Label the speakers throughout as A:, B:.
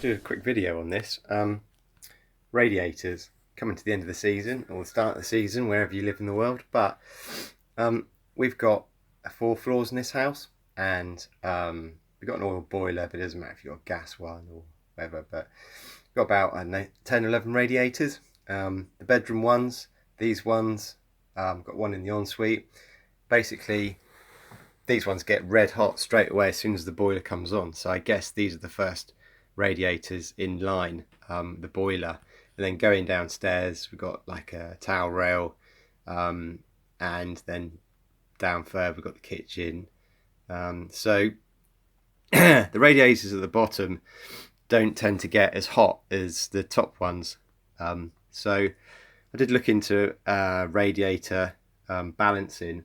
A: do a quick video on this. Radiators coming to the end of the season or the start of the season, wherever you live in the world. But we've got 4 floors in this house, and we've got an oil boiler, but it doesn't matter if you've got a gas one or whatever. But we've got about, I don't know, 10, 11 radiators. The bedroom ones, these ones, got one in the ensuite. Basically, these ones get red hot straight away as soon as the boiler comes on. So I guess these are the first radiators in line, the boiler. And then going downstairs, we've got like a towel rail, and then down further we've got the kitchen. So the radiators at the bottom don't tend to get as hot as the top ones. So I did look into radiator balancing.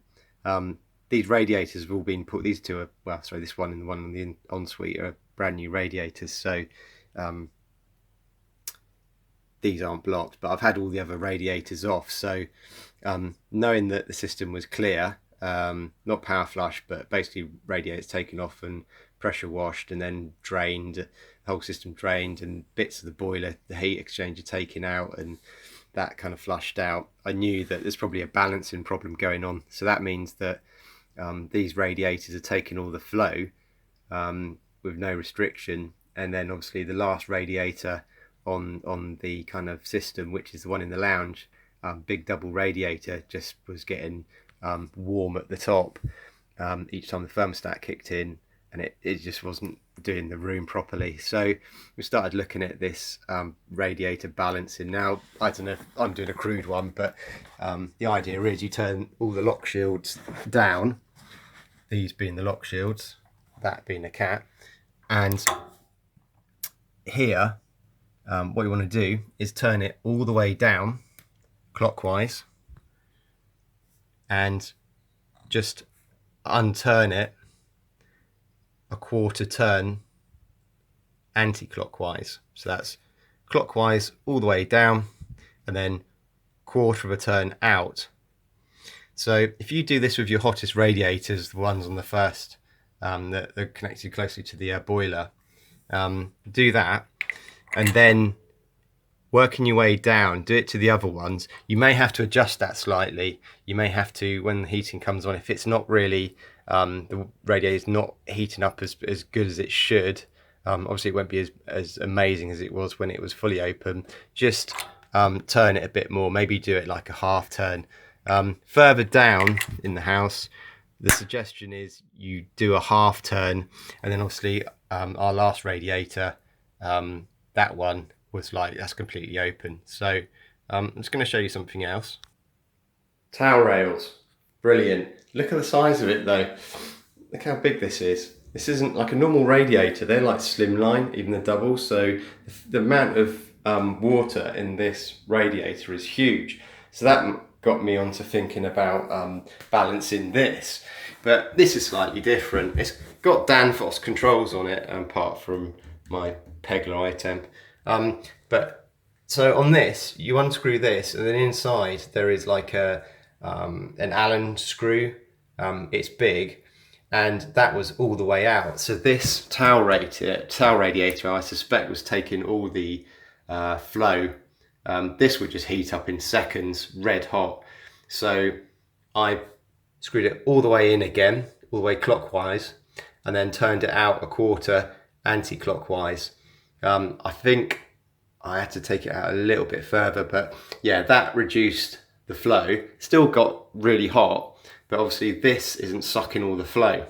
A: These radiators have all been put, these two are, well, sorry, this one and the one on the ensuite are brand new radiators, so these aren't blocked, but I've had all the other radiators off. So knowing that the system was clear, not power flush, but basically radiators taken off and pressure washed and then drained, the whole system drained, and bits of the boiler, the heat exchanger taken out, and that kind of flushed out, I knew that there's probably a balancing problem going on. So that means that these radiators are taking all the flow with no restriction, and then obviously the last radiator on the kind of system, which is the one in the lounge, big double radiator, just was getting warm at the top each time the thermostat kicked in, and it just wasn't doing the room properly. So we started looking at this radiator balancing. Now, I don't know if I'm doing a crude one, but the idea is you turn all the lock shields down, these being the lock shields, that being the cat, and here what you want to do is turn it all the way down clockwise and just unturn it a quarter turn anti-clockwise. So that's clockwise all the way down and then quarter of a turn out. So if you do this with your hottest radiators, the ones on the first that are connected closely to the boiler, do that, and then working your way down, do it to the other ones. You may have to adjust that slightly. You may have to, when the heating comes on, if it's not really, the radiator is not heating up as good as it should, obviously it won't be as amazing as it was when it was fully open, just turn it a bit more, maybe do it like a half turn. Further down in the house, the suggestion is you do a half turn, and then obviously our last radiator, that one was like, that's completely open. So I'm just going to show you something else. Towel rails, brilliant. Look at the size of it though. Look how big this is. This isn't like a normal radiator, they're like slimline, even the doubles. So the amount of water in this radiator is huge. So that got me onto thinking about balancing this. But this is slightly different. It's got Danfoss controls on it, apart from my Pegler iTemp. But so on this, you unscrew this, and then inside there is like an Allen screw. It's big, and that was all the way out. So this towel radiator, I suspect, was taking all the flow. This would just heat up in seconds, red hot. So I screwed it all the way in again, all the way clockwise, and then turned it out a quarter anti-clockwise. I think I had to take it out a little bit further, but yeah, that reduced the flow. Still got really hot, but obviously this isn't sucking all the flow.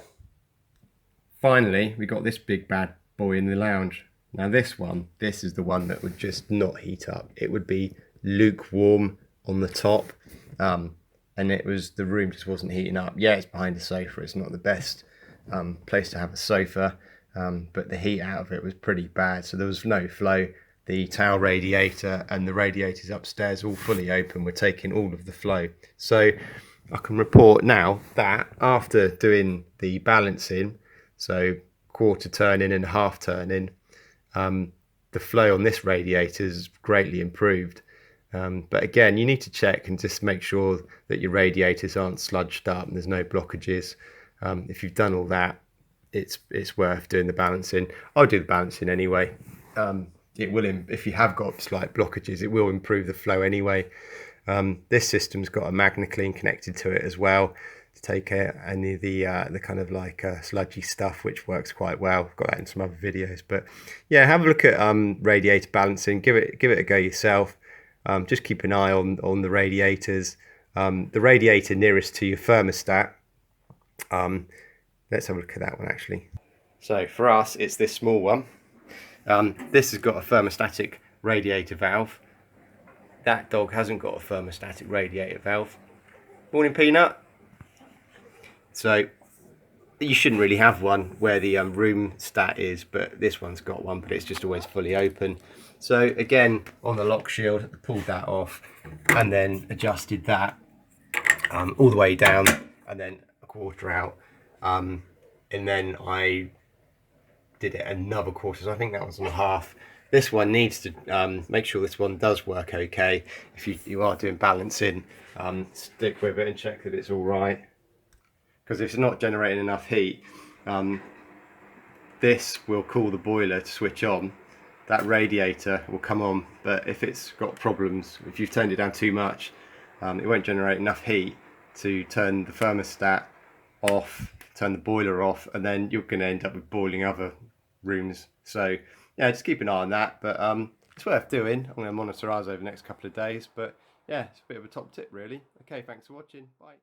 A: Finally, we got this big bad boy in the lounge. Now this is the one that would just not heat up. It would be lukewarm on the top, and the room just wasn't heating up. Yeah, it's behind a sofa. It's not the best place to have a sofa, but the heat out of it was pretty bad. So there was no flow. The towel radiator and the radiators upstairs all fully open. We're taking all of the flow. So I can report now that after doing the balancing, so quarter turning and half turning, the flow on this radiator is greatly improved. But again, you need to check and just make sure that your radiators aren't sludged up and there's no blockages. If you've done all that, it's worth doing the balancing. I'll do the balancing anyway. it will, if you have got slight blockages, it will improve the flow anyway. This system's got a MagnaClean connected to it as well to take any of the kind of like sludgy stuff, which works quite well. I've got that in some other videos, but yeah, have a look at radiator balancing. Give it a go yourself. Just keep an eye on the radiators. The radiator nearest to your thermostat. Let's have a look at that one actually. So for us, it's this small one. This has got a thermostatic radiator valve. That dog hasn't got a thermostatic radiator valve. Morning, Peanut. So you shouldn't really have one where the room stat is, but this one's got one, but it's just always fully open. So again, on the lock shield, I pulled that off and then adjusted that all the way down and then a quarter out. And then I did it another quarter, so I think that was on a half. This one needs to make sure this one does work okay. If you are doing balancing, stick with it and check that it's all right. Because if it's not generating enough heat, this will call the boiler to switch on. That radiator will come on, but if it's got problems, if you've turned it down too much, it won't generate enough heat to turn the thermostat off, turn the boiler off, and then you're going to end up with boiling other rooms. So yeah, just keep an eye on that, but it's worth doing. I'm going to monitor ours over the next couple of days, but yeah, it's a bit of a top tip really. Okay, thanks for watching. Bye.